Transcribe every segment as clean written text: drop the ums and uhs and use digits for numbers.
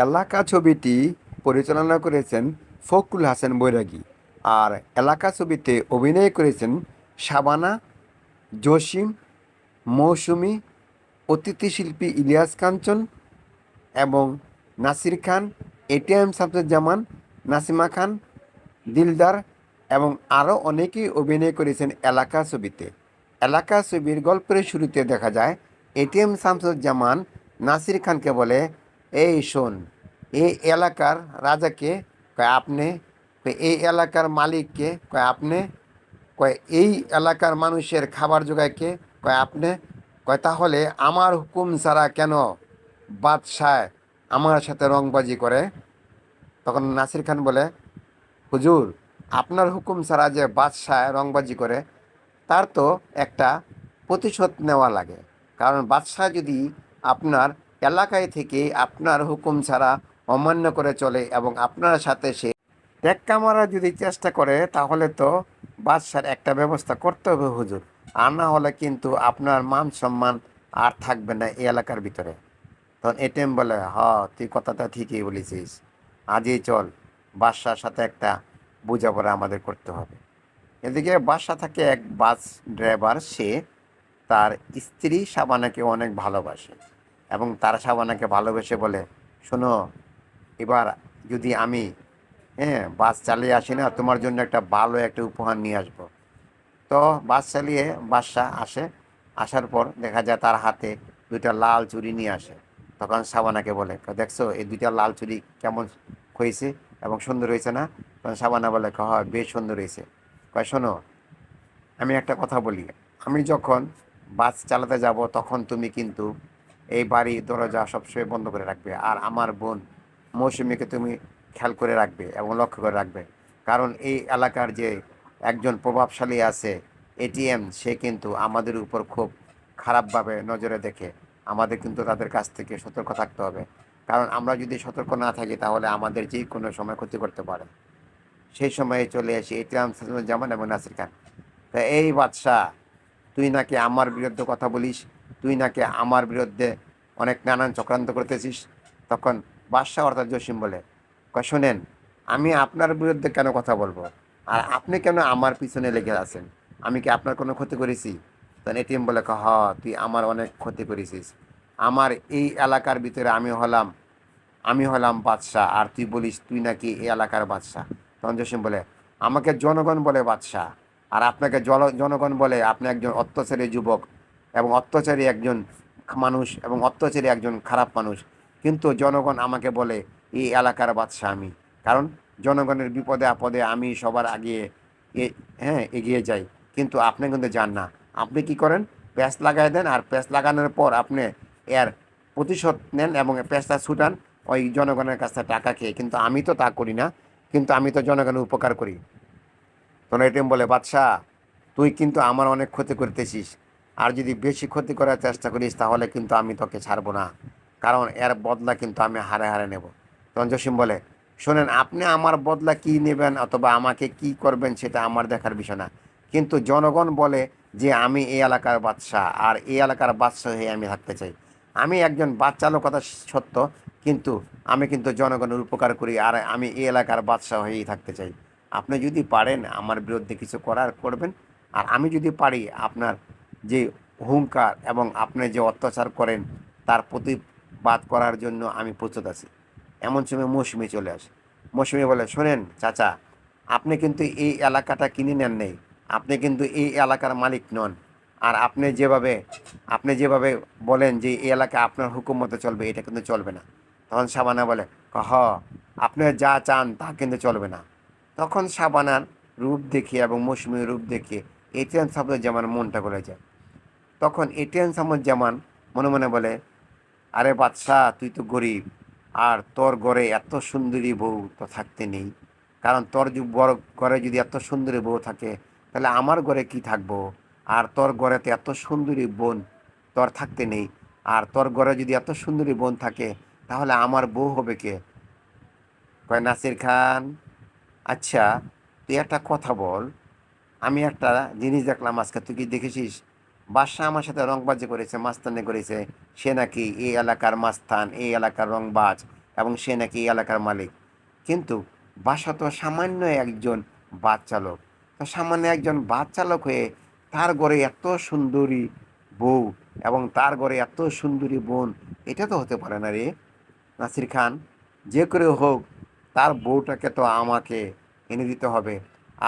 এলাকা ছবিটি পরিচালনা করেছেন ফখরুল হাসান বৈরাগী। আর এলাকা ছবিতে অভিনয় করেছেন শাবানা, জসিম, মৌসুমী, অতিথি শিল্পী ইলিয়াস কাঞ্চন এবং নাসির খান, এটিএম শামসুজ্জামান, নাসিমা খান, দিলদার এবং আরও অনেকেই অভিনয় করেছেন এলাকা ছবিতে। এলাকা ছবির গল্পের শুরুতে দেখা যায় এটিএম শামসুজ্জামান নাসির খানকে বলে, এই শোন, এই এলাকার রাজাকে কয় আপনি, কয় এই এলাকার মালিককে কয় আপনি, কয় এই এলাকার মানুষের খাবার জোগায় কে কয় আপনি, কয় তাহলে আমার হুকুম ছাড়া কেন বাদশাহ আমার সাথে রংবাজি করে? তখন নাসির খান বলে, হুজুর, আপনার হুকুম ছাড়া যে বাদশাহ রংবাজি করে তার তো একটা প্রতিশোধ নেওয়া লাগে। কারণ বাদশাহ যদি আপনার এলাকায় থেকে আপনার হুকুম ছাড়া অমান্য করে চলে এবং আপনার সাথে সে টেক্কা মারার যদি চেষ্টা করে তাহলে তো বাদশার একটা ব্যবস্থা করতে হবে হুজুর। আর না হলে কিন্তু আপনার মান সম্মান আর থাকবে না এই এলাকার ভিতরে। তখন এটিএম বলে, তুই কথাটা ঠিকই বলেছিস, আজই চল, বাদশার সাথে একটা বোঝাপড়া আমাদের করতে হবে। এদিকে বাসা থাকে এক বাস ড্রাইভার, সে তার স্ত্রী শাবানাকে অনেক ভালোবাসে এবং তার শাবানাকে ভালোবেসে বলে, শোনো, এবার যদি আমি বাস চালিয়ে আসি না, তোমার জন্য একটা ভালো একটা উপহার নিয়ে আসবো। তো বাস চালিয়ে বাদশা আসে, আসার পর দেখা যায় তার হাতে দুইটা লাল চুড়ি নিয়ে আসে। তখন শাবানাকে বলে, দেখছো এই দুইটা লাল চুড়ি কেমন হয়েছে এবং সুন্দর হয়েছে না? তখন শাবানা বলে, হয় বেশ সুন্দর হয়েছে। কয় শোনো, আমি একটা কথা বলি, আমি যখন বাস চালাতে যাব তখন তুমি কিন্তু এই বাড়ির দরজা সবসময় বন্ধ করে রাখবে, আর আমার বোন মৌসুমীকে তুমি খেয়াল করে রাখবে এবং লক্ষ্য করে রাখবে। কারণ এই এলাকার যে একজন প্রভাবশালী আছে এটিএম, সে কিন্তু আমাদের উপর খুব খারাপভাবে নজরে দেখে। আমাদের কিন্তু তাদের কাছ থেকে সতর্ক থাকতে হবে, কারণ আমরা যদি সতর্ক না থাকি তাহলে আমাদের যে কোনো সময় ক্ষতি করতে পারে। সেই সময়ে চলে আসি এটিএম জামান এবং নাসির খান। তা এই বাদশাহ, তুই নাকি আমার বিরুদ্ধে কথা বলিস, তুই নাকি আমার বিরুদ্ধে অনেক নানান চক্রান্ত করতেছিস। তখন বাদশাহ অর্থাৎ জসিম বলে, শোনেন, আমি আপনার বিরুদ্ধে কেন কথা বলবো, আর আপনি কেন আমার পিছনে লেগে আছেন? আমি কি আপনার কোনো ক্ষতি করেছি? তখন এটিএম বলে, তুই আমার অনেক ক্ষতি করেছিস। আমার এই এলাকার ভিতরে আমি হলাম বাদশাহ, আর তুই বলিস তুই নাকি এই এলাকার বাদশাহ। তখন জসিম বলে, আমাকে জনগণ বলে বাদশাহ, আর আপনাকে জনগণ বলে আপনি একজন অত্যাচারী যুবক এবং অত্যাচারী একজন মানুষ এবং অত্যাচারী একজন খারাপ মানুষ। কিন্তু জনগণ আমাকে বলে এই এলাকার বাদশাহ আমি, কারণ জনগণের বিপদে আপদে আমি সবার আগে এগিয়ে যাই। কিন্তু আপনি কিন্তু যান না। আপনি কি করেন? প্যাঁচ লাগাই দেন, আর প্যাঁচ লাগানোর পর আপনি এর প্রতিশোধ নেন এবং প্যাঁচটা ছুটান ওই জনগণের কাছ থেকে টাকা খেয়ে। কিন্তু আমি তো তা করি না, কিন্তু আমি তো জনগণের উপকার করি। তখন এটিএম বলে, বাদশাহ, তুই কিন্তু আমার অনেক ক্ষতি করতেছিস, আর যদি বেশি ক্ষতি করার চেষ্টা করিস তাহলে কিন্তু আমি তোকে ছাড়বো না, কারণ এর বদলা কিন্তু আমি হারে হারে নেব। তখন জসিম বলে, শোনেন, আপনি আমার বদলা কি নেবেন অথবা আমাকে কি করবেন সেটা আমার দেখার বিষয় না, কিন্তু জনগণ বলে যে আমি এই এলাকার বাদশাহ, আর এই এলাকার বাদশাহ হয়ে আমি থাকতে চাই। আমি একজন বাচ্চালো কথা সত্য, কিন্তু আমি কিন্তু জনগণের উপকার করি, আর আমি এই এলাকার বাদশাহ হয়েই থাকতে চাই। আপনি যদি পারেন আমার বিরুদ্ধে কিছু করার করবেন, আর আমি যদি পারি আপনার যে হুঙ্কার এবং আপনি যে অত্যাচার করেন তার প্রতিবাদ করার জন্য আমি প্রস্তুত আছি। এমন সময় মৌসুমি চলে আসে। মৌসুমি বলে, শোনেন চাচা, আপনি কিন্তু এই এলাকাটা কিনে নেন নেই, আপনি কিন্তু এই এলাকার মালিক নন। আর আপনি যেভাবে বলেন যে এই এলাকা আপনার হুকুম মতো চলবে, এটা কিন্তু চলবে না। তখন শাবানা বলে, হ, আপনি যা চান তা কিন্তু চলবে না। তখন শাবানার রূপ দেখে এবং মৌসুমীর রূপ দেখে এটিএম শামসুজ্জামান মনটা গলে যায়। তখন এটিএম শামসুজ্জামান মনে মনে বলে, আরে বাদশাহ, তুই তো গরিব, আর তোর ঘরে এত সুন্দরী বউ তো থাকতে নেই। কারণ তোর বড় ঘরে যদি এত সুন্দরী বউ থাকে তাহলে আমার ঘরে কি থাকবো? আর তোর ঘরেতে এত সুন্দরী বোন তোর থাকতে নেই, আর তোর ঘরে যদি এত সুন্দরী বোন থাকে তাহলে আমার বউ হবে কে? কয়, নাসির খান, আচ্ছা, তুই একটা কথা বল, আমি একটা জিনিস দেখলাম আজকে, তুই কি দেখেছিস? বাদশা আমার সাথে রংবাজি করেছে, মাস্তানি করেছে, সে নাকি এই এলাকার মাস্তান, এই এলাকার রংবাজ, এবং সে নাকি এই এলাকার মালিক। কিন্তু বাসা তো সামান্য একজন বাস চালক। তো সামান্য একজন বাস চালক হয়ে তার ঘরে এত সুন্দরী বউ এবং তার ঘরে এত সুন্দরী বোন, এটা তো হতে পারে না রে নাসির খান। যে করে হোক তার বউটাকে তো আমাকে এনে দিতে হবে,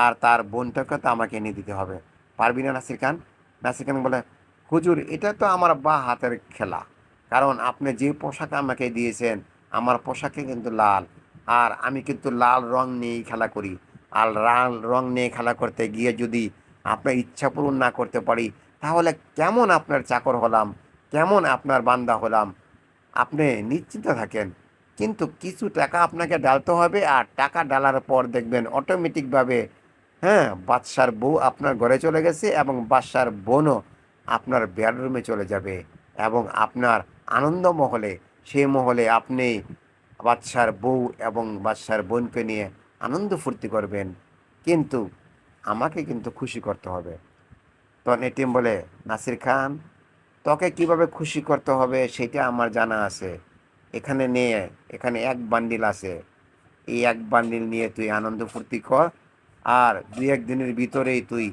আর তার বোনটাকে তো আমাকে এনে দিতে হবে। পারবি না নাসির খান? নাসির খান বলে, হুজুর এটা তো আমার বা হাতের খেলা, কারণ আপনি যে পোশাক আমাকে দিয়েছেন আমার পোশাকে কিন্তু লাল, আর আমি কিন্তু লাল রং নিয়েই খেলা করি। আর লাল রং নিয়ে খেলা করতে গিয়ে যদি আপনার ইচ্ছা পূরণ না করতে পারি, তাহলে কেমন আপনার চাকর হলাম, কেমন আপনার বান্দা হলাম? আপনি নিশ্চিন্ত থাকেন, কিন্তু কিছু টাকা আপনাকে ডালতে হবে, আর টাকা ডালার পর দেখবেন অটোমেটিকভাবে, হ্যাঁ, বাদশার বউ আপনার ঘরে চলে গেছে এবং বাদশার বোনও আপনার বেডরুমে চলে যাবে, এবং আপনার আনন্দ মহলে, সেই মহলে আপনি বাদশার বউ এবং বাদশার বোনকে নিয়ে আনন্দ ফুর্তি করবেন। কিন্তু আমাকে কিন্তু খুশি করতে হবে। তখন এটিএম বলে, নাসির খান, তোকে কিভাবে খুশি করতে হবে সেটা আমার জানা আছে। এখানে নিয়ে, এখানে এক বান্ডিল আছে, এই এক বান্ডিল নিয়ে তুই আনন্দ ফুর্তি কর, আর দুই এক দিনের ভিতরেই তুই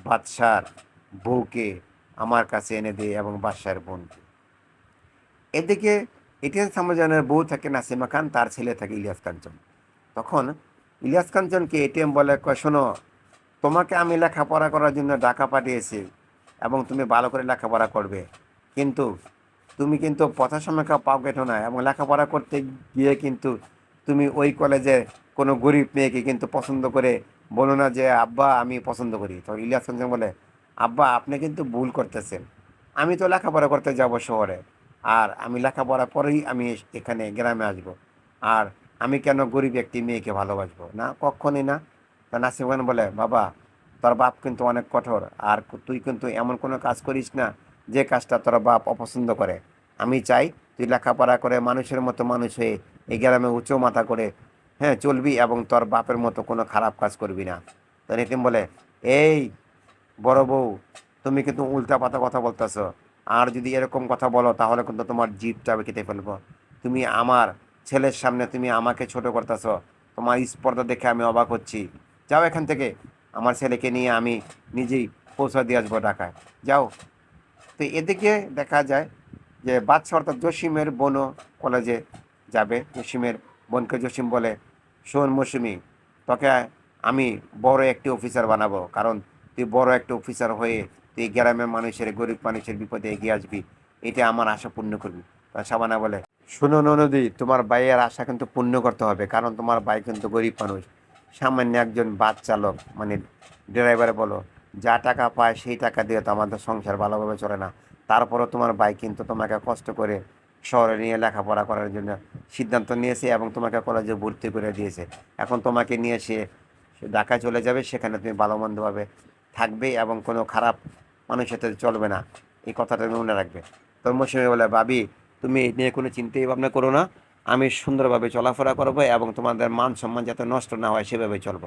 বাদশার বউকে আমার কাছে এনে দে এবং বাদশার বোনকে। এদিকে এটিএম সামজানের বউ থাকে নাসিমা খান, তার ছেলে থাকে ইলিয়াস কাঞ্চন। তখন ইলিয়াস কাঞ্চনকে এটিএম বলে, কয় শোনো, তোমাকে আমি লেখাপড়া করার জন্য ঢাকা পাঠিয়েছি এবং তুমি ভালো করে লেখাপড়া করবে, কিন্তু তুমি কিন্তু পথসময় পাও কেটো না, এবং লেখাপড়া করতে গিয়ে কিন্তু তুমি ওই কলেজে কোনো গরিব মেয়েকে কিন্তু পছন্দ করে বলো না যে আব্বা আমি পছন্দ করি। তো ইলিয়াস কাঞ্চন বলে, আব্বা আপনি কিন্তু ভুল করতেছেন, আমি তো লেখাপড়া করতে যাব শহরে, আর আমি লেখাপড়া করেই আমি এখানে গ্রামে আসব, আর আমি কেন গরিব একটি মেয়েকে ভালোবাসবো না, কখনই না। তা নাসিম খান বলে, বাবা তোর বাপ কিন্তু অনেক কঠোর, আর তুই কিন্তু এমন কোনো কাজ করিস না যে কাজটা তোর বাপ অপছন্দ করে। আমি চাই তুই লেখাপড়া করে মানুষের মতো মানুষ হয়ে এই গ্রামে উঁচু মাথা করে, হ্যাঁ, চলবি এবং তোর বাপের মতো কোনো খারাপ কাজ করবি না। তো নিতিন বলে, এই বড় বউ, তুমি কিন্তু উল্টাপাল্টা কথা বলতেছো, আর যদি এরকম কথা বলো তাহলে কিন্তু তোমার জিভটা আমি কেটে ফেলবো। তুমি আমার ছেলের সামনে তুমি আমাকে ছোট করতেছো, তোমার স্পর্ধা দেখে আমি অবাক হচ্ছি। যাও এখান থেকে, আমার ছেলেকে নিয়ে আমি নিজেই পৌঁছা দিয়ে আসবো ঢাকায়, যাও। তো এদিকে দেখা যায় যে বাদশা অর্থাৎ জসিমের বোনও কলেজে যাবে। জসিমের বোনকে জসিম বলে, শোন মৌসুমি, তোকে আমি বড় একটি অফিসার বানাবো, কারণ তুই বড় একটা অফিসার হয়ে তুই গ্রামের মানুষের, গরিব মানুষের বিপদে এগিয়ে আসবি, এটা আমার আশা পূর্ণ করবি। তা শাবানা বলে, শোনো ননদি, তোমার ভাইয়ের আশা কিন্তু পূর্ণ করতে হবে, কারণ তোমার ভাই কিন্তু গরিব মানুষ, সামান্য একজন বাস চালক, মানে ড্রাইভার বলো, যা টাকা পায় সেই টাকা দিয়ে তো আমাদের সংসার ভালোভাবে চলে না। তারপরও তোমার ভাই কিন্তু তোমাকে কষ্ট করে শহরে নিয়ে লেখাপড়া করার জন্য সিদ্ধান্ত নিয়েছে এবং তোমাকে কলেজে ভর্তি করে দিয়েছে। এখন তোমাকে নিয়ে সে ঢাকায় চলে যাবে, সেখানে তুমি ভালো মন্দভাবে থাকবে এবং কোনো খারাপ মানুষের সাথে চলবে না, এই কথাটা তুমি মনে রাখবে। তোর মৌসুমি বলে, ভাবি তুমি এই নিয়ে কোনো চিন্তাই ভাবনা করো না, আমি সুন্দরভাবে চলাফেরা করবো এবং তোমাদের মান সম্মান যাতে নষ্ট না হয় সেভাবে চলবো।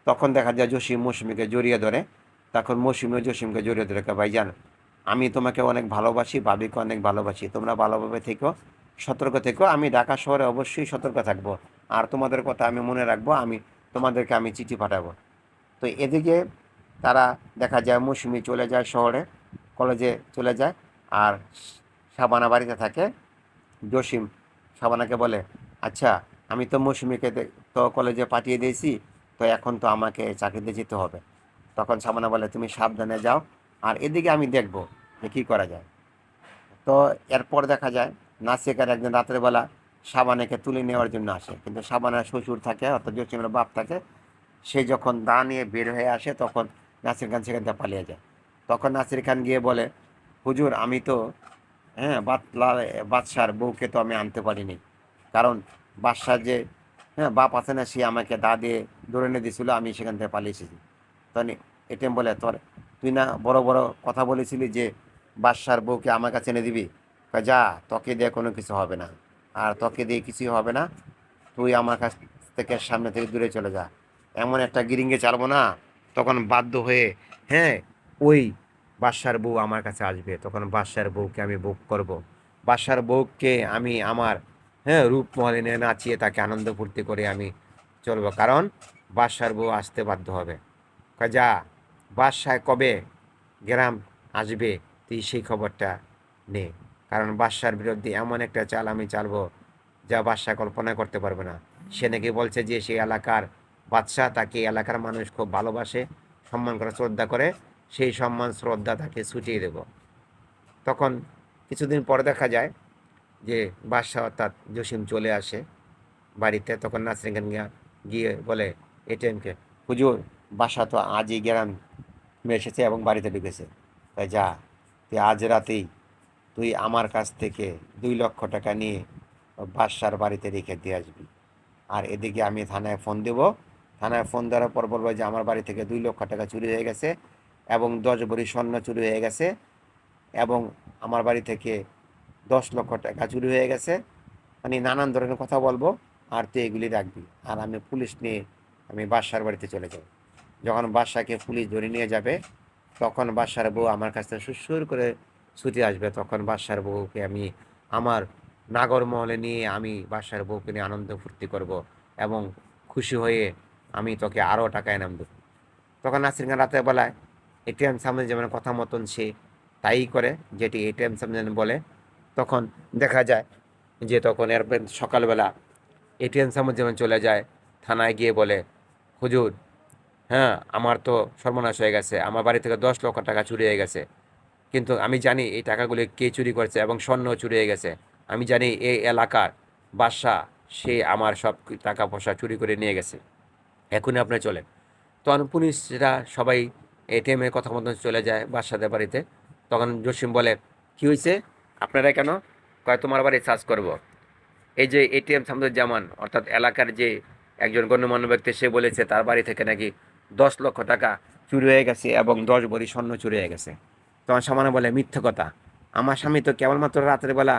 তখন দেখা যায় জসিম মৌসুমীকে জড়িয়ে ধরে, তখন মৌসুমী জসিমকে জড়িয়ে ধরে, ভাইজান আমি তোমাকে অনেক ভালোবাসি, ভাবিকে অনেক ভালোবাসি, তোমরা ভালোভাবে থেকো, সতর্ক থেকো, আমি ঢাকা শহরে অবশ্যই সতর্ক থাকবো, আর তোমাদের কথা আমি মনে রাখবো, আমি তোমাদেরকে আমি চিঠি পাঠাবো। তো এদিকে তারা দেখা যায় মৌসুমী চলে যায় শহরে, কলেজে চলে যায়, আর শাবানা বাড়িতে থাকে। জসিম শাবানাকে বলে, আচ্ছা আমি তো মৌসুমীকে তো কলেজে পাঠিয়ে দিয়েছি, তো এখন তো আমাকে চাকরিতে যেতে হবে। তখন শাবানা বলে, তুমি সাবধানে যাও, আর এদিকে আমি দেখব যে কী করা যায়। তো এরপর দেখা যায় নাসিকার একদিন রাতের বেলা শাবানাকে তুলে নেওয়ার জন্য আসে, কিন্তু শাবানার শ্বশুর থাকে অর্থাৎ জসিমের বাপ থাকে, সে যখন দা নিয়ে বের হয়ে আসে তখন নাসির খান সেখান থেকে পালিয়ে যায়। তখন নাসির খান গিয়ে বলে, হুজুর আমি তো, হ্যাঁ, বাদশার বউকে তো আমি আনতে পারিনি, কারণ বাদশার যে, হ্যাঁ, বাপ আছে না, সে আমাকে দা দিয়ে ধরে এনে দিয়েছিল, আমি সেখান থেকে পালিয়ে এসেছি। তখন এটিএম বলে, তুই না বড় বড় কথা বলেছিলি যে বাদশার বউকে আমার কাছে এনে দিবি, যা, তোকে দিয়ে কোনো কিছু হবে না, আর তোকে দিয়ে কিছুই হবে না, তুই আমার কাছ থেকে সামনে থেকে দূরে চলে যা। এমন একটা গিরিঙ্গে চালবো না, তখন বাধ্য হয়ে, হ্যাঁ, ওই বাদশার বউ আমার কাছে আসবে, তখন বাদশার বউকে আমি ভোগ করব, বাদশার বউকে আমি আমার হ্যাঁ, রূপমহলে নিয়ে নাচিয়ে তাকে আনন্দ ফুর্তি করে আমি চলবো, কারণ বাদশার বউ আসতে বাধ্য হবে। কয়, যা, বাদশায় কবে গ্রাম আসবে তুই সেই খবরটা নে, কারণ বাদশার বিরুদ্ধে এমন একটা চাল আমি চালবো যা বাদশা কল্পনা করতে পারবে না। সে নাকি বলছে যে সেই এলাকার বাদশা, তাকে এলাকার মানুষ খুব ভালোবাসে, সম্মান করে, শ্রদ্ধা করে, সেই সম্মান শ্রদ্ধা তাকে ছুটিয়ে দেব। তখন কিছুদিন পরে দেখা যায় যে বাদশাহ অর্থাৎ জসিম চলে আসে বাড়িতে। তখন নাসরিন খান গিয়ে বলে এটিএমকে, হুজুর, বাসা তো আজই গ্রামে এসেছে এবং বাড়িতে ঢুকেছে, তাই যা, তুই আজ রাতেই তুই আমার কাছ থেকে 2 লক্ষ টাকা নিয়ে বাদশার বাড়িতে রেখে দিয়ে আসবি। আর এদিকে আমি থানায় ফোন দেব, থানায় ফোন দেওয়ার পর বলবো যে আমার বাড়ি থেকে 2 লক্ষ টাকা চুরি হয়ে গেছে এবং 10 ভরি স্বর্ণ চুরি হয়ে গেছে এবং আমার বাড়ি থেকে 10 লক্ষ টাকা চুরি হয়ে গেছে, মানে নানান ধরনের কথা বলবো। আর তুই এগুলি রাখবি, আর আমি পুলিশ নিয়ে আমি বাদশার বাড়িতে চলে যাব। যখন বাদশাকে পুলিশ ধরে নিয়ে যাবে, তখন বাদশার বউ আমার কাছ থেকে সুর করে ছুটে আসবে। তখন বাদশার বউকে আমি আমার নাগরমহলে নিয়ে আমি বাদশার বউকে নিয়ে আনন্দ ফুর্তি করব এবং খুশি হয়ে আমি তোকে আরও টাকা এনাম দেবো। তখন নাসির খান রাতের বেলায় এটিএম সামনে যেমন কথা মতন সে তাই করে, যেটি এটিএম সামনে বলে। তখন দেখা যায় যে তখন এর সকালবেলা এটিএম সামনে যেমন চলে যায়, থানায় গিয়ে বলে, হুজুর, হ্যাঁ, আমার তো সর্বনাশ হয়ে গেছে, আমার বাড়ি থেকে 10 লক্ষ টাকা চুরি হয়ে গেছে, কিন্তু আমি জানি এই টাকাগুলি কে চুরি করেছে এবং স্বর্ণ চুরি হয়ে গেছে। আমি জানি এই এলাকার বাদশা, সে আমার সব টাকা পয়সা চুরি করে নিয়ে গেছে, এখনই আপনি চলেন। তখন পুলিশরা সবাই এটিএমের কথা মতন চলে যায় বাদশাদের বাড়িতে। তখন জসিম বলে, কি হয়েছে, আপনারা কেন? কয়, তোমার বাড়ি সার্চ করব। এই যে এটিএম শামসুজ্জামান অর্থাৎ এলাকার যে একজন গণ্যমান্য ব্যক্তি, সে বলেছে তার বাড়ি থেকে নাকি 10 লক্ষ টাকা চুরি হয়ে গেছে এবং 10 ভরি স্বর্ণ চুরি হয়ে গেছে। তখন সামান্য বলে, মিথ্যে কথা, আমার স্বামী তো কেবলমাত্র রাতের বেলা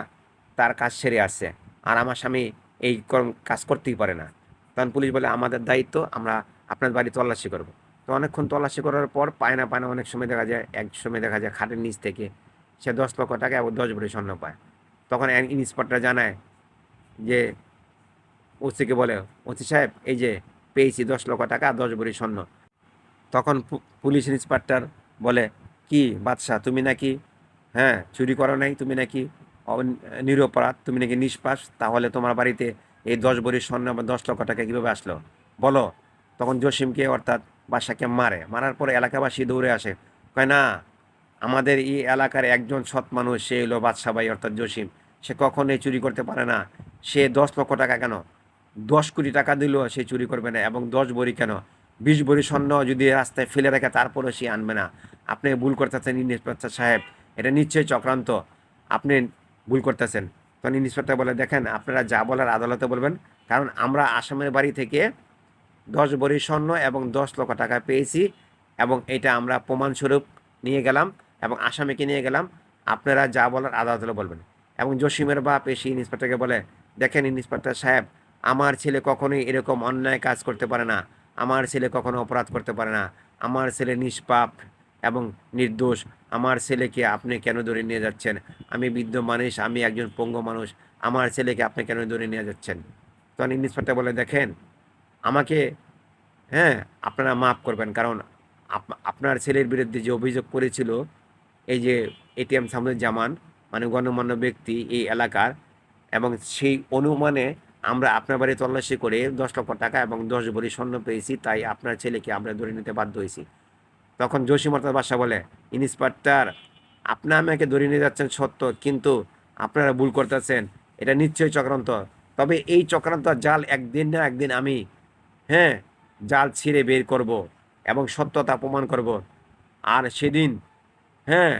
তার কাজ সেরে আসছে, আর আমার স্বামী এই কাজ করতেই পারে না। তখন পুলিশ বলে, আমাদের দায়িত্ব, আমরা আপনার বাড়ি তল্লাশি করব। তো অনেকক্ষণ তল্লাশি করার পর পায় না, অনেক সময় দেখা যায়, এক সময় দেখা যায় খাটের নিচ থেকে সে 10 লক্ষ টাকা এবং 10 ভরি স্বর্ণ পায়। তখন ইন্সপেক্টর জানায় যে ওসিকে বলে, ওসি সাহেব, এই যে পেয়েছি 10 লক্ষ টাকা, 10 ভরি স্বর্ণ। তখন পুলিশ ইন্সপেক্টর বলে, কি বাদশা, তুমি নাকি, হ্যাঁ, চুরি করো নাই, তুমি নাকি নিরপরাধ, তুমি নাকি নিষ্পাস, তাহলে তোমার বাড়িতে এই 10 ভরি স্বর্ণ বা 10 লক্ষ টাকা কীভাবে আসলো বলো? তখন জসিমকে অর্থাৎ বাদশাকে মারে, মারার পরে এলাকাবাসী দৌড়ে আসে, কয় না, আমাদের এই এলাকার একজন সৎ মানুষ, সে হলো বাদশা ভাই অর্থাৎ জসিম, সে কখনোই চুরি করতে পারে না। সে 10 লক্ষ টাকা কেন, 10 কোটি টাকা দিলেও সে চুরি করবে না, এবং 10 ভরি কেন, 20 ভরি স্বর্ণ যদি রাস্তায় ফেলে রাখে তারপরেও সে আনবে না। আপনি ভুল করতেছেন ইন্সপেক্টর সাহেব, এটা নিশ্চয়ই চক্রান্ত, আপনি ভুল করতেছেন। তখন ইন্সপেক্টর বলে, দেখেন, আপনারা যা বলার আদালতে বলবেন, কারণ আমরা আসামের বাড়ি থেকে 10 ভরি স্বর্ণ এবং 10 লক্ষ টাকা পেয়েছি, এবং এটা আমরা প্রমাণস্বরূপ নিয়ে গেলাম এবং আসামিকে নিয়ে গেলাম, আপনারা যা বলার আদালতে বলবেন। এবং জসিমের বাপ এসে ইন্সপেক্টরকে বলে, দেখেন ইন্সপেক্টর সাহেব, আমার ছেলে কখনোই এরকম অন্যায় কাজ করতে পারে না, আমার ছেলে কখনো অপরাধ করতে পারে না, আমার ছেলে নিষ্পাপ এবং নির্দোষ, আমার ছেলেকে আপনি কেন ধরে নিয়ে যাচ্ছেন? আমি বৃদ্ধ মানুষ, আমি একজন পঙ্গু মানুষ, আমার ছেলেকে আপনি কেন ধরে নিয়ে যাচ্ছেন? তখন ইন্সপেক্টর বলে, দেখেন, আমাকে, হ্যাঁ, আপনারা মাফ করবেন, কারণ আপনার ছেলের বিরুদ্ধে যে অভিযোগ করেছিল এই যে এটিএম শামসুজ্জামান, মানে গণ্যমান্য ব্যক্তি এই এলাকার, এবং সেই অনুমানে আমরা আপনার বাড়ি তল্লাশি করে 10 লক্ষ টাকা এবং 10 ভরি স্বর্ণ পেয়েছি, তাই আপনার ছেলেকে আমরা ধরে নিতে বাধ্য হয়েছি। তখন জসিম অর্থাৎ বাদশা বলে, ইন্সপেক্টর, আপনি আমাকে ধরে নিয়ে যাচ্ছেন সত্য, কিন্তু আপনারা ভুল করতেছেন, এটা নিশ্চয়ই চক্রান্ত। তবে এই চক্রান্ত জাল একদিন না একদিন আমি, হ্যাঁ, জাল ছিঁড়ে বের করব এবং সত্যতা প্রমাণ করব। আর সেদিন, হ্যাঁ,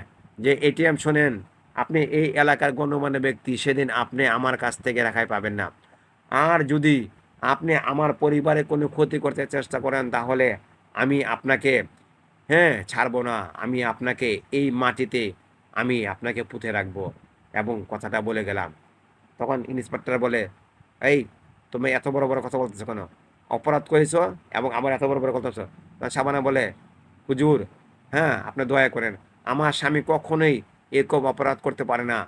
যে এটিএম শোনেন, আপনি এই এলাকার গণ্যমান্য ব্যক্তি, সেদিন আপনি আমার কাছ থেকে রেহাই পাবেন না। আর যদি আপনি আমার পরিবারে কোনো ক্ষতি করতে চেষ্টা করেন, তাহলে আমি আপনাকে, হ্যাঁ, ছাড়বো না, আমি আপনাকে এই মাটিতে আমি আপনাকে পুঁতে রাখবো, এবং কথাটা বলে গেলাম। তখন ইন্সপেক্টর বলে, এই, তুমি এত বড় বড় কথা বলতেছো কেন? অপরাধ করেছো এবং আবার এত বড় বড় কথা বলছো? তখন শাবানা বলে, হুজুর, হ্যাঁ, আপনি দয়া করেন, আমার স্বামী কখনোই এরকম অপরাধ করতে পারে না।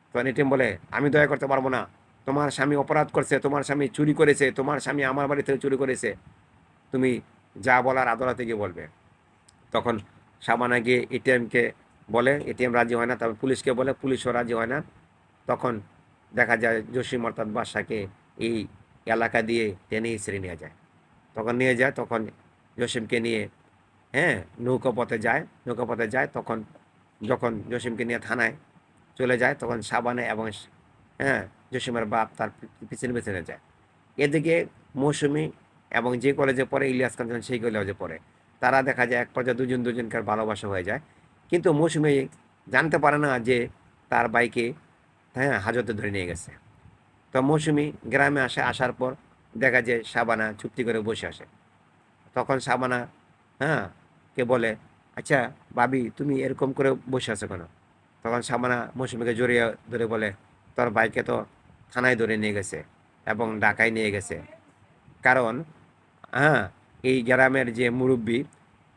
তখন এটিএম বলে, আমি দয়া করতে পারবো না, তোমার স্বামী অপরাধ করছে, তোমার স্বামী চুরি করেছে, তোমার স্বামী আমার বাড়ি থেকে চুরি করেছে, তুমি যা বলার আদালতে গিয়ে বলবে। তখন শাবানা গিয়ে এটিএমকে বলে, এটিএম রাজি হয় না, তারপর পুলিশকে বলে, পুলিশও রাজি হয় না। তখন দেখা যায় জসিম অর্থাৎ বাদশাকে এই এলাকা দিয়ে টেনে হিঁচড়ে নিয়ে যায়। তখন নিয়ে যায়, তখন জসিমকে নিয়ে হ্যাঁ নৌকাপথে যায়। তখন যখন জসিমকে নিয়ে থানায় চলে যায়, তখন শাবানা এবং হ্যাঁ জসিমের বাপ তার পিছনে পিছনে যায়। এদিকে মৌসুমী এবং যে কলেজে পড়ে ইলিয়াস কাঞ্চন সেই কলেজে পড়ে, তারা দেখা যায় এক পর্যায়ে দুজনকার ভালোবাসা হয়ে যায়। কিন্তু মৌসুমী জানতে পারে না যে তার বাইকে হাজতে ধরে নিয়ে গেছে। তো মৌসুমী গ্রামে আসার পর দেখা যায় শাবানা চুপটি করে বসে আসে। তখন শাবানা হ্যাঁ কে বলে, আচ্ছা ভাবি তুমি এরকম করে বসে আছো কেন? তখন শাবানা মৌসুমীকে জড়িয়ে ধরে বলে, তোর ভাইকে তো থানায় ধরে নিয়ে গেছে এবং ঢাকায় নিয়ে গেছে। কারণ হ্যাঁ এই গ্রামের যে মুরব্বী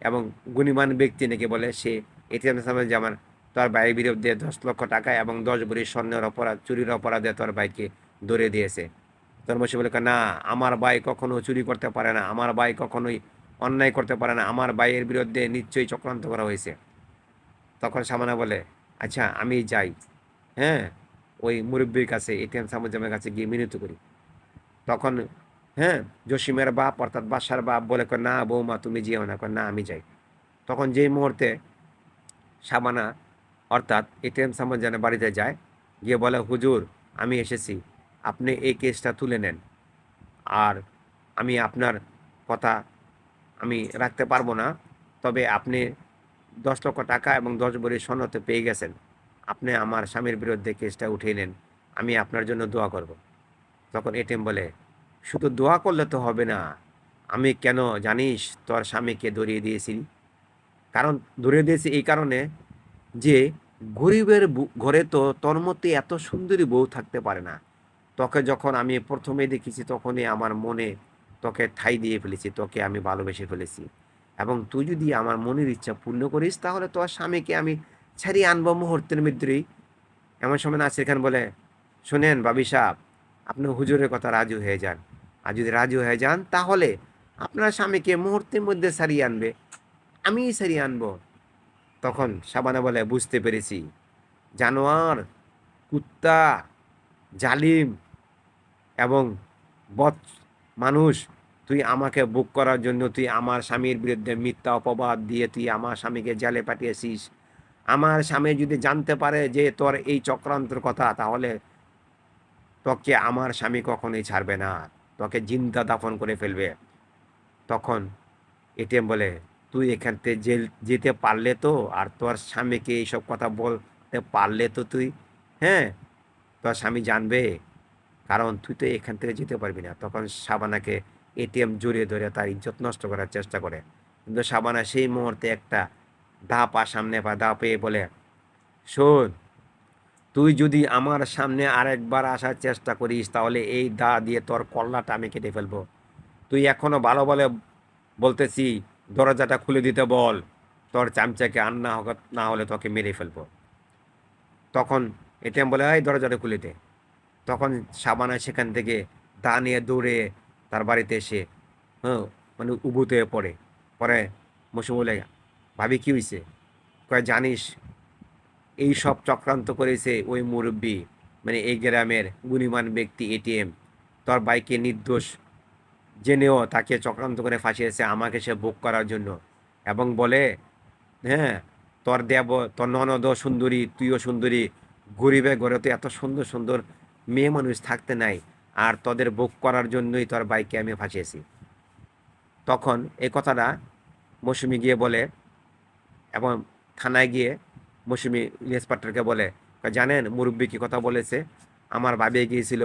এবং গুণীমান ব্যক্তি নাকি বলে সে এটিএম সামনে যেমন তোর ভাইয়ের বিরুদ্ধে 10 লক্ষ টাকা এবং 10 ভরি স্বর্ণের অপরাধ, চুরির অপরাধে তোর ভাইকে ধরে দিয়েছে। তোর বসে বলে, না আমার ভাই কখনো চুরি করতে পারে না, আমার ভাই কখনোই অন্যায় করতে পারে না, আমার ভাইয়ের বিরুদ্ধে নিশ্চয়ই চক্রান্ত করা হয়েছে। তখন সামানা বলে, আচ্ছা আমি যাই, হ্যাঁ ওই মুরব্বীর কাছে এটিএম সামুজ্জামের কাছে গিয়ে মিনতি করি। তখন জসিমের বাপ অর্থাৎ বাসার বাপ বলে, না বৌমা তুমি যেও না, না আমি যাই। তখন যেই মুহূর্তে শাবানা অর্থাৎ এটিএম সামুজ্জামের বাড়িতে যায়, গিয়ে বলে, হুজুর আমি এসেছি, আপনি এই কেসটা তুলে নেন। আর আমি আপনার কথা আমি রাখতে পারবো না, তবে আপনি 10 লক্ষ টাকা এবং 10 ভরি স্বর্ণতে পেয়ে গেছেন, আপনি আমার স্বামীর বিরুদ্ধে কেসটা উঠিয়ে নেন, আমি আপনার জন্য দোয়া করব। তখন এটিএম বলে, শুধু দোয়া করলে তো হবে না, আমি কেন জানিস তোর স্বামীকে ধরিয়ে দিয়েছি? কারণ ধরিয়ে দিয়েছি এই কারণে যে গরিবের ঘরে তো তোর মধ্যে এত সুন্দরী বউ থাকতে পারে না। তোকে যখন আমি প্রথমে দেখেছি তখনই আমার মনে তোকে ঠাঁই দিয়ে ফেলেছি, তোকে আমি ভালোবেসে ফেলেছি। এবং তুই যদি আমার মনের ইচ্ছা পূর্ণ করিস তাহলে তোর স্বামীকে আমি ছাড়িয়ে আনবো মুহূর্তের মধ্যেই। এমন সময় নাসির খান বলে, শোনেন বাবি সাহেব, আপনি হুজুরের কথা রাজি হয়ে যান। আর যদি রাজি হয়ে যান তাহলে আপনার স্বামীকে মুহূর্তের মধ্যে ছাড়িয়ে আনবে, আমিই ছাড়িয়ে আনবো। তখন শাবানা বলে, বুঝতে পেরেছি, জানোয়ার, কুত্তা, জালিম এবং বৎ মানুষ, তুই আমাকে বুক করার জন্য তুই আমার স্বামীর বিরুদ্ধে মিথ্যা অপবাদ দিয়ে তুই আমার স্বামীকে জেলে পাঠিয়েছিস। আমার স্বামী যদি জানতে পারে যে তোর এই চক্রান্তের কথা, তাহলে তোকে আমার স্বামী কখনোই ছাড়বে না, তোকে জিন্দা দাফন করে ফেলবে। তখন এটিএম বলে, তুই এখান থেকে যেতে পারলে তো, আর তোর স্বামীকে এইসব কথা বলতে পারলে তো তুই তোর স্বামী জানবে, কারণ তুই তো এখান থেকে যেতে পারবি না। তখন শাবানাকে এটিএম জড়িয়ে ধরে তার ইজ্জত নষ্ট করার চেষ্টা করে, কিন্তু শাবানা সেই মুহূর্তে একটা সামনে দা পেয়ে বলে, শোন, তুই যদি আমার সামনে আরেকবার আসার চেষ্টা করিস তাহলে এই দা দিয়ে তোর কল্লাটা আমি কেটে ফেলবো। তুই এখনো ভালো বলে বলতেছি, দরজাটা খুলে দিতে বল, তোর চামচাকে আর না হলে তোকে মেরে ফেলবো। তখন এটিএম বলে, এই দরজাটা খুলে দে। তখন শাবানা সেখান থেকে দা নিয়ে দৌড়ে তার বাড়িতে এসে মানে উবুতে হয়ে পড়ে। পরে মৌসুম বলে, ভাবি কি হয়েছে? কয়, জানিস এই সব চক্রান্ত করেছে ওই মুরব্বী, মানে এই গ্রামের গুণীমান ব্যক্তি এটিএম, তোর বাইকে নির্দোষ জেনেও তাকে চক্রান্ত করে ফাঁসিয়েছে আমাকে সে বুক করার জন্য। এবং বলে, হ্যাঁ তোর ননদও সুন্দরী, তুইও সুন্দরী, গরিবের ঘরে তো এত সুন্দর সুন্দর মেয়ে মানুষ থাকতে নাই, আর তোদের বুক করার জন্যই তোর বাইকে আমি ফাঁসিয়েছি। তখন এই কথাটা মৌসুমি গিয়ে বলে এবং থানায় গিয়ে মৌসুমি ইন্সপেক্টরকে বলে, জানেন মুরব্বী কি কথা বলেছে? আমার ভাবি গিয়েছিল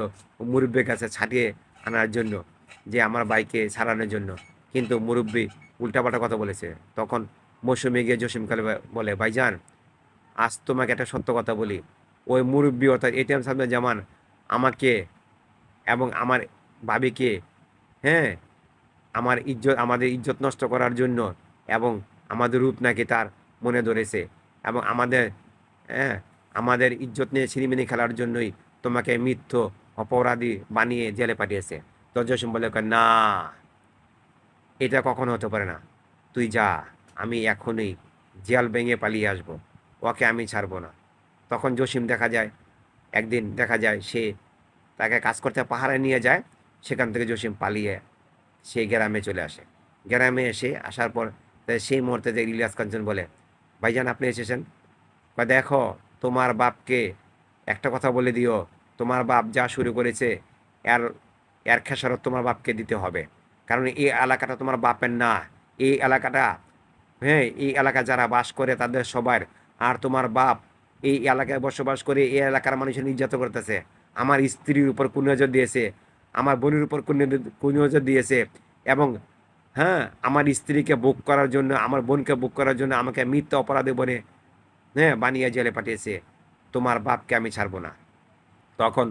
মুরব্বীর কাছে ছাড়িয়ে আনার জন্য, যে আমার বাইকে ছাড়ানোর জন্য, কিন্তু মুরব্বী উল্টাপাল্টা কথা বলেছে। তখন মৌসুমি গিয়ে জসিম খালে বলে, ভাইজান আজ তোমাকে একটা সত্য কথা বলি, ওই মুরব্বী অর্থাৎ এটিএম সাহেব জামান আমাকে এবং আমার ভাবিকে হ্যাঁ আমাদের ইজ্জত নষ্ট করার জন্য এবং আমাদের রূপ নাকি তার মনে ধরেছে, এবং আমাদের হ্যাঁ আমাদের ইজ্জত নিয়ে ছিনিমিনি খেলার জন্যই তোমাকে মিথ্য অপরাধী বানিয়ে জেলে পাঠিয়েছে। তো জসিম বলে, কয়, না, এটা কখনো হতে পারে না। তুই যা, আমি এখনই জেল ভেঙে পালিয়ে আসবো, ওকে আমি ছাড়বো না। তখন জসিম একদিন দেখা যায় সে তাকে কাজ করতে পাহাড়ে নিয়ে যায়। সেখান থেকে জসিম পালিয়ে সে গ্রামে চলে আসে। গ্রামে এসে আসার পর সেই মুহূর্তে যে ইলিয়াস কাঞ্চন বলে, ভাইজান আপনি এসেছেন, বা দেখো তোমার বাপকে একটা কথা বলে দিও, তোমার বাপ যা শুরু করেছে এর এর খেসারত তোমার বাপকে দিতে হবে। কারণ এই এলাকাটা তোমার বাপের না, এই এলাকাটা, হ্যাঁ, এই এলাকা যারা বাস করে তাদের সবার। আর তোমার বাপ এই এলাকায় বসবাস করে এই এলাকার মানুষের নির্যাতন করতেছে। আমার স্ত্রীর উপর কুনজর দিয়েছে, আমার বোনের উপর কুনজর দিয়েছে, এবং হ্যাঁ, আমার স্ত্রীকে বুক করার জন্য, আমার বোনকে বুক করার জন্য আমাকে মিথ্যা অপরাধী বনে, হ্যাঁ, বানিয়ে জেলে পাঠিয়েছে। তোমার বাপকে আমি ছাড়বো না। তখন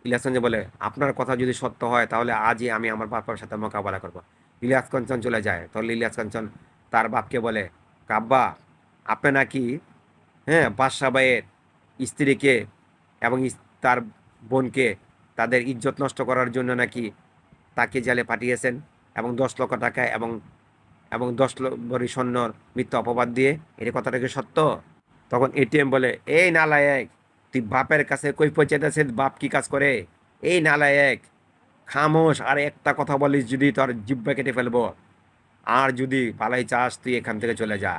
ইলিয়াস কাঞ্চন বলে, আপনার কথা যদি সত্য হয় তাহলে আজই আমি আমার বাবার সাথে মোকাবেলা করব। ইলিয়াস কাঞ্চন চলে যায়। তাহলে ইলিয়াস কাঞ্চন তার বাপকে বলে, কাব্বা, আপনি নাকি, হ্যাঁ, বাদশা ভাইয়ের স্ত্রীকে এবং তার বোনকে তাদের ইজ্জত নষ্ট করার জন্য নাকি তাকে জেলে পাঠিয়েছেন, এবং 10 লক্ষ টাকা এবং এবং 10 ভরি স্বর্ণর মিথ্যা অপবাদ দিয়ে। এর কথাটা কি সত্য? তখন এটিএম বলে, এই নালায়েক, তুই বাপের কাছে কৈফিয়ত চাইতেছিস বাপ কি কাজ করে? এই নালায়েক, খামোশ, আর একটা কথা বলিস যদি তোর জিহ্বা কেটে ফেলবো। আর যদি পালাই চাস তুই এখান থেকে চলে যা।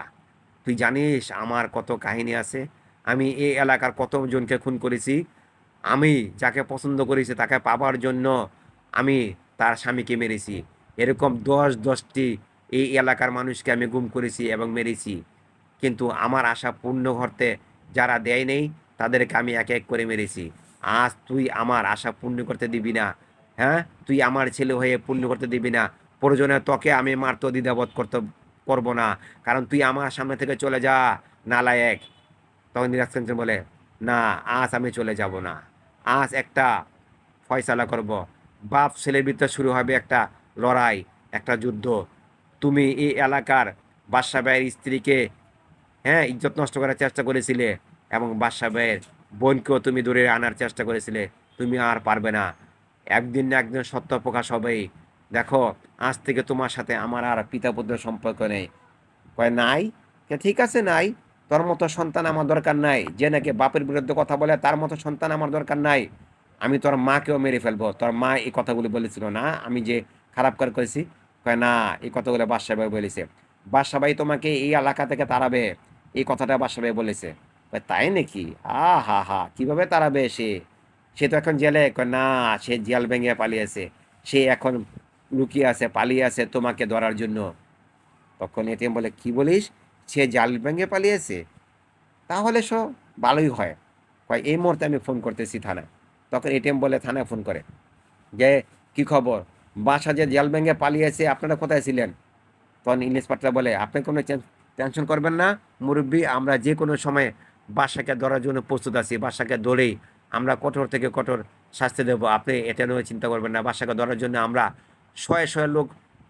তুই জানিস আমার কত কাহিনী আছে, আমি এই এলাকার কতজনকে খুন করেছি। আমি যাকে পছন্দ করেছি তাকে পাবার জন্য আমি তার স্বামীকে মেরেছি। এরকম 10টি এই এলাকার মানুষকে আমি গুম করেছি এবং মেরেছি। কিন্তু আমার আশা পূর্ণ করতে যারা দেয় নেই তাদেরকে আমি এক এক করে মেরেছি। আজ তুই আমার আশা পূর্ণ করতে দিবি না, হ্যাঁ, তুই আমার ছেলে হয়ে পূর্ণ করতে দিবি না। প্রয়োজনে তোকে আমি মারতে দ্বিধাবোধ করবো না, কারণ তুই আমার সামনে থেকে চলে যা, নালায়েক। তখন নিরাজ কাঞ্চন বলে, না, আজ আমি চলে যাব না। আজ একটা ফয়সালা করব। বাপ ছেলের ভিতরে শুরু হবে একটা লড়াই, একটা যুদ্ধ। তুমি এই এলাকার বাদশা ভাইয়ের স্ত্রীকে, হ্যাঁ, ইজ্জত নষ্ট করার চেষ্টা করেছিলে, এবং বাদশা ভাইয়ের বোনকেও তুমি দূরে আনার চেষ্টা করেছিলে। তুমি আর পারবে না। একদিন না একদিন সত্য প্রকাশ হবেই। দেখো, আজ থেকে তোমার সাথে আমার আর পিতা পুত্র সম্পর্ক নেই। কয়, নাই? ঠিক আছে, নাই। তোর মতো সন্তান আমার দরকার নাই, যে নাকি বাপের বিরুদ্ধে কথা বলে তার মতো সন্তান আমার দরকার নাই। আমি তোর মাকেও মেরে ফেলবো। তোর মা এই কথাগুলো বলেছিল না, আমি যে খারাপ কাজ করেছি? কয়, না, এই কথাগুলো বাদশা ভাই বলেছে। বাদশা ভাই তোমাকে এই এলাকা থেকে তাড়াবে, এই কথাটা বাদশা ভাই বলেছে। কয়, তাই নাকি? হা হা, কিভাবে তাড়াবে সে? সে তো এখন জেলে। কয়, না, সে জেল ভেঙে পালিয়েছে। সে এখন লুকিয়ে আছে, পালিয়ে আছে তোমাকে ধরার জন্য। তখন এটিএম বলে, কি বলিস? সে জাল ভেঙে পালিয়েছে? তাহলে ভালোই হয়। কয়, এই মুহূর্তে আমি ফোন করতেছি থানায়। তখন এটিএম বলে থানায় ফোন করে যে, কি খবর, বাসা যে জাল ভেঙে পালিয়েছে, আপনারা কোথায় ছিলেন? তখন ইন্সপেক্টর বলে, আপনি কোনো টেনশন করবেন না মুরব্বী, আমরা যে কোনো সময় বাসাকে ধরার জন্য প্রস্তুত আছি। বাসাকে ধরেই আমরা কঠোর থেকে কঠোর শাস্তি দেবো, আপনি এটা নিয়ে চিন্তা করবেন না। বাসাকে ধরার জন্য আমরা শয়ে শয়ে লোক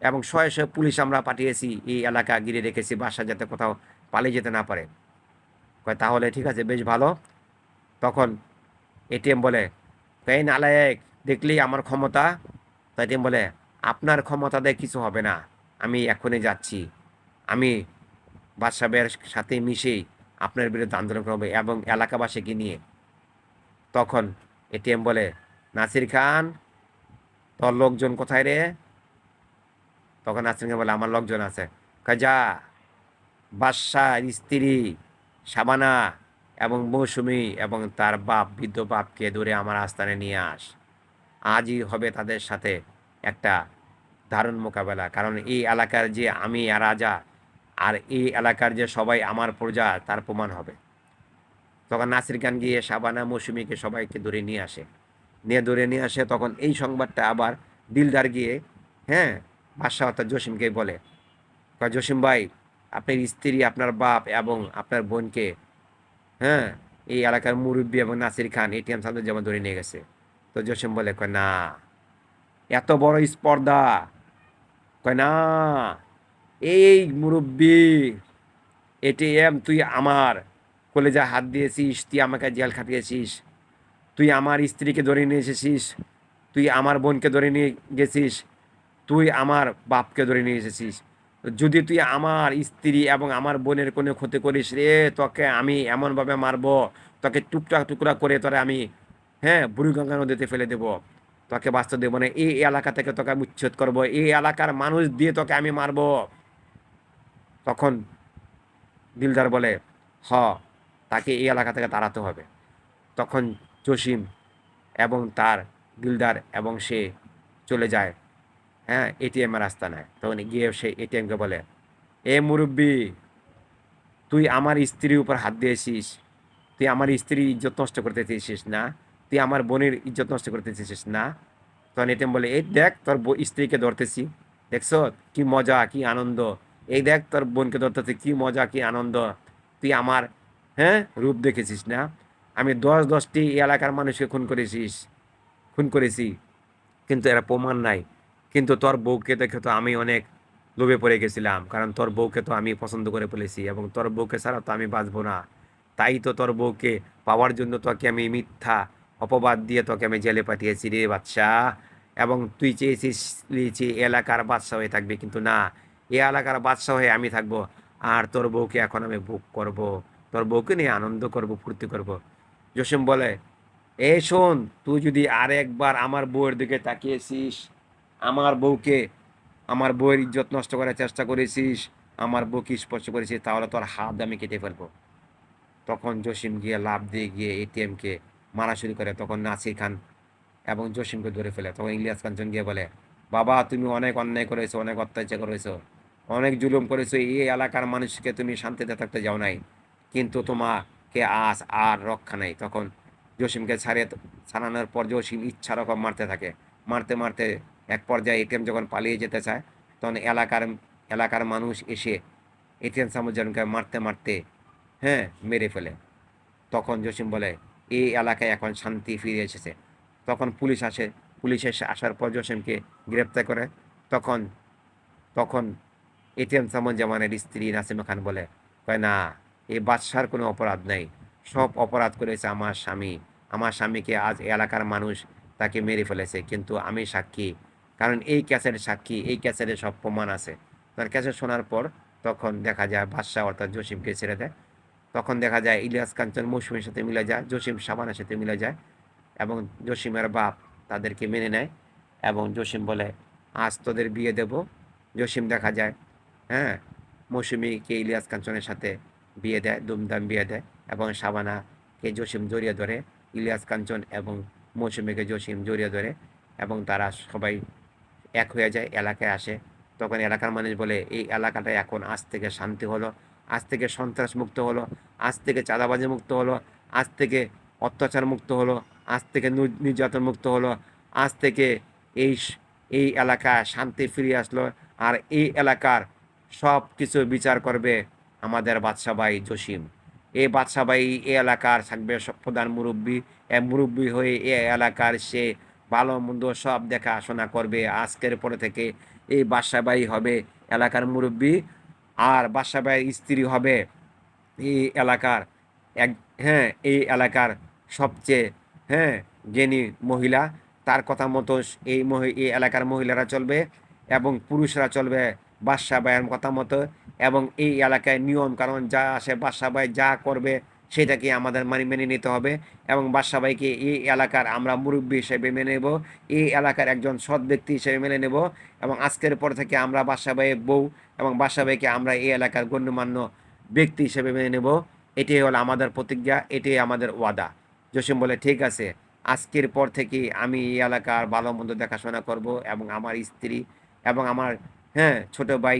এবং শয়ে শয়ে পুলিশ আমরা পাঠিয়েছি, এই এলাকা ঘিরে রেখেছি, বাসা যাতে কোথাও পালিয়ে যেতে না পারে। কয়, তাহলে ঠিক আছে, বেশ ভালো। তখন এটিএম বলে, এই নালায়েক, দেখলি আমার ক্ষমতা? তো এটিএম বলে, আপনার ক্ষমতা দিয়ে কিছু হবে না, আমি এখনই যাচ্ছি। আমি বাদশা ভাইয়ের সাথে মিশেই আপনার বিরুদ্ধে আন্দোলন করবে এবং এলাকাবাসীকে নিয়ে। তখন এটিএম বলে, নাসির খান, তোর লোকজন কোথায় রে? তখন নাসির খান বলে, আমার লোকজন আছে। কয়, যা, বাদশার স্ত্রী শাবানা এবং মৌসুমী এবং তার বাপ, বৃদ্ধ বাপকে ধরে আমার আস্তানে নিয়ে আস। আজই হবে তাদের সাথে একটা দারুণ মোকাবেলা, কারণ এই এলাকার যে আমি আর রাজা, আর এই এলাকার যে সবাই আমার প্রজা, তার প্রমাণ হবে। তখন নাসির খান গিয়ে শাবানা মৌসুমীকে সবাইকে ধরে নিয়ে আসে। তখন এই সংবাদটা আবার দিলদার গিয়ে, হ্যাঁ, বাদশাহ অর্থাৎ জসিমকে বলে। কয়, জসিম ভাই, আপনার স্ত্রী, আপনার বাপ এবং আপনার বোনকে, হ্যাঁ, এই এলাকার মুরব্বী এবং নাসির খান এটিএম সামনে যেমন ধরে নিয়ে গেছে। তো জসিম বলে, কয়, না, এত বড় স্পর্ধা? কয়, না, এই মুরব্বী, এটিএম, তুই আমার কলেজা হাত দিয়েছিস, তুই আমাকে জেল খাটিয়েছিস, তুই আমার স্ত্রীকে ধরে নিয়ে এসেছিস, তুই আমার বোনকে ধরে নিয়ে গেছিস, তুই আমার বাপকে ধরে নিয়ে এসেছিস। যদি তুই আমার স্ত্রী এবং আমার বোনের কোনো ক্ষতি করিস রে, তোকে আমি এমনভাবে মারবো, তোকে টুকরা টুকরা করে তোরে আমি, হ্যাঁ, বুড়িগঙ্গা নদীতে ফেলে দেবো, তোকে বাঁচতে দেবো না, এই এলাকা থেকে তোকে আমি উচ্ছেদ করবো, এই এলাকার মানুষ দিয়ে তোকে আমি মারবো। তখন দিলদার বলে, হ, তাকে এই এলাকা থেকে তাড়াতে হবে। তখন জসিম এবং তার দিলদার এবং সে চলে যায়, হ্যাঁ, এটিএমের রাস্তা নেয়। তখন গিয়ে সে এটিএমকে বলে, এ মুরব্বি, তুই আমার স্ত্রীর উপর হাত দিয়েছিস, তুই আমার স্ত্রীর ইজ্জত নষ্ট করতে চেয়েছিস না, তুই আমার বোনের ইজ্জত নষ্ট করতে চেয়েছিস না। তখন এটিএম বলে, এই দেখ তোর স্ত্রীকে ধরতেছি, দেখছ কি মজা কি আনন্দ, এই দেখ তোর বোনকে ধরতেছি, কি মজা কি আনন্দ, তুই আমার, হ্যাঁ, রূপ দেখেছিস না, আমি 10-10টি এলাকার মানুষকে খুন করেছি, কিন্তু এরা প্রমাণ নাই। কিন্তু তোর বউকে দেখে তো আমি অনেক লোভে পড়ে গেছিলাম, কারণ তোর বউকে তো আমি পছন্দ করে ফেলেছি এবং তোর বউকে ছাড়া তো আমি বাঁচবো না। তাই তো তোর বউকে পাওয়ার জন্য তোকে আমি মিথ্যা অপবাদ দিয়ে তোকে আমি জেলে পাঠিয়েছি রে বাদশা। এবং তুই চেয়েছিস যে এলাকার বাদশা হয়ে থাকবে, কিন্তু না, এ এলাকার বাদশা হয়ে আমি থাকবো। আর তোর বউকে এখন আমি ভোগ করব, তোর বউকে নিয়ে আনন্দ করব, ফুর্তি করব। জসিম বলে, এই শোন, তুই যদি আর একবার আমার বউয়ের দিকে তাকিয়েছিস, আমার বউকে, আমার বউয়ের ইজ্জত নষ্ট করার চেষ্টা করেছিস, আমার বউকে স্পর্শ করেছিস, তাহলে তোর হাত আমি কেটে ফেলবো। তখন জসিম গিয়ে লাফ দিয়ে গিয়ে এটিএমকে মারা শুরু করে। তখন নাসির খান এবং জসিমকে ধরে ফেলে। তখন ইলিয়াস কাঞ্চন গিয়ে বলে, বাবা, তুমি অনেক অন্যায় করেছো, অনেক অত্যাচার করেছো, অনেক জুলুম করেছো, এই এলাকার মানুষকে তুমি শান্তিতে থাকতে যাও নাই, কিন্তু তোমাকে আজ আর রক্ষা নাই। তখন জসিমকে ছাড়ানোর পর জসিম ইচ্ছা রকম মারতে থাকে, মারতে মারতে এক পর্যায়ে এটিএম যখন পালিয়ে যেতে চায়, তখন এলাকার মানুষ এসে এটিএম সামুজ্জানকে মারতে মারতে, হ্যাঁ, মেরে ফেলে। তখন জসিম বলে, এই এলাকায় এখন শান্তি ফিরে এসেছে। তখন পুলিশ আসে, পুলিশ এসে আসার পর জসিমকে গ্রেপ্তার করে। তখন তখন এটিএম সামুজ্জামানের স্ত্রী নাসিমা খান বলে, কয় না, এই বাদশার কোনো অপরাধ নাই, সব অপরাধ করেছে আমার স্বামী। আমার স্বামীকে আজ এলাকার মানুষ তাকে মেরে ফেলেছে, কিন্তু আমি সাক্ষী, কারণ এই ক্যাসেটের সাক্ষী, এই ক্যাসেটে সব প্রমাণ আছে। তার ক্যাসেট শোনার পর তখন দেখা যায় বাদশা অর্থাৎ জসিমকে ছেড়ে দেয়। তখন দেখা যায় ইলিয়াস কাঞ্চন মৌসুমীর সাথে মিলে যায়, জসিম সাবানের সাথে মিলে যায় এবং জসিমের বাপ তাদেরকে মেনে নেয় এবং জসিম বলে, আজ তোদের বিয়ে দেব। জসিম দেখা যায়, হ্যাঁ, মৌসুমীকে ইলিয়াস কাঞ্চনের সাথে বিয়ে দেয়, ধুমধাম বিয়ে দেয় এবং সাবানাকে জসিম জড়িয়ে ধরে, ইলিয়াস কাঞ্চন এবং মৌসুমীকে জসিম জড়িয়ে ধরে এবং তারা সবাই এক হয়ে যায়, এলাকায় আসে। তখন এলাকার মানুষ বলে, এই এলাকাটা এখন আজ থেকে শান্তি হলো, আজ থেকে সন্ত্রাস মুক্ত হলো, আজ থেকে চাঁদাবাজি মুক্ত হলো, আজ থেকে অত্যাচার মুক্ত হলো, আজ থেকে নির্যাতন মুক্ত হলো, আজ থেকে এই এই এলাকায় শান্তি ফিরে আসলো। আর এই এলাকার সব কিছু বিচার করবে আমাদের বাদশা ভাই জসিম। এই বাদশা ভাই এই এলাকার থাকবে প্রধান মুরব্বী, মুরব্বী হয়ে এই এলাকার সে ভালো মন্দ সব দেখাশোনা করবে। আজকের পরে থেকে এই বাদশা ভাই হবে এলাকার মুরব্বী, আর বাদশা ভাইয়ের স্ত্রী হবে এই এলাকার এক, হ্যাঁ, এই এলাকার সবচেয়ে, হ্যাঁ, জ্ঞানী মহিলা। তার কথা মতো এই এলাকার মহিলারা চলবে এবং পুরুষরা চলবে বাদশা ভাইয়ের কথা মতো। এবং এই এলাকায় নিয়ম কারণ যা আসে, বাদশা ভাই যা করবে সেটাকে আমাদের মেনে নিতে হবে এবং বাদশা ভাইকে এই এলাকার আমরা মুরব্বী হিসেবে মেনে নেব, এই এলাকার একজন সৎ ব্যক্তি হিসেবে মেনে নেব এবং আজকের পর থেকে আমরা বাদশা ভাইয়ের বউ এবং বাদশা ভাইকে আমরা এই এলাকার গণ্যমান্য ব্যক্তি হিসেবে মেনে নেব। এটাই হলো আমাদের প্রতিজ্ঞা, এটাই আমাদের ওয়াদা। জসিম বলে, ঠিক আছে, আজকের পর থেকে আমি এই এলাকার ভালো মন্দ দেখাশোনা করব এবং আমার স্ত্রী এবং আমার, হ্যাঁ, ছোট ভাই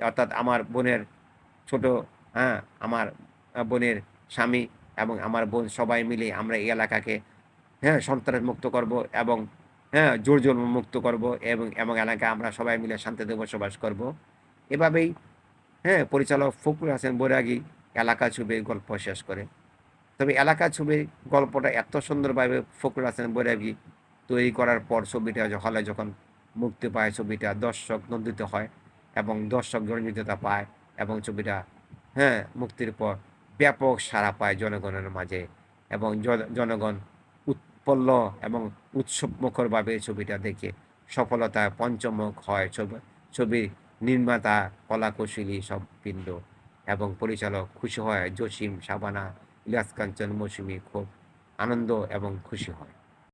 অর্থাৎ আমার বোনের ছোট, হ্যাঁ, আমার বোনের স্বামী এবং আমার বোন সবাই মিলে আমরা এই এলাকাকে, হ্যাঁ, সন্ত্রাস মুক্ত করব এবং, হ্যাঁ, জোর জুলুম মুক্ত করব এবং এবং এলাকায় আমরা সবাই মিলে শান্তিতে বসবাস করব। এভাবেই, হ্যাঁ, পরিচালক ফখরুল হাসান বৈরাগী এলাকা ছবির গল্প শেষ করে। তবে এলাকা ছবির গল্পটা এত সুন্দরভাবে ফখরুল হাসান বৈরাগী তৈরি করার পর ছবিটা হলে যখন মুক্তি পায়, ছবিটা দর্শক নন্দিত হয় এবং দর্শক জনপ্রিয়তা পায় এবং ছবিটা, হ্যাঁ, মুক্তির পর ব্যাপক সাড়া পায় জনগণের মাঝে এবং জনগণ উৎপন্ন এবং উৎসবমুখরভাবে ছবিটা দেখে সফলতা পঞ্চমুখ হয় ছবির নির্মাতা, কলাকুশলী সব বৃন্দ এবং পরিচালক খুশি হয়। জসিম, শাবানা, ইলিয়াস কাঞ্চন, মৌসুমী খুব আনন্দ এবং খুশি হয়।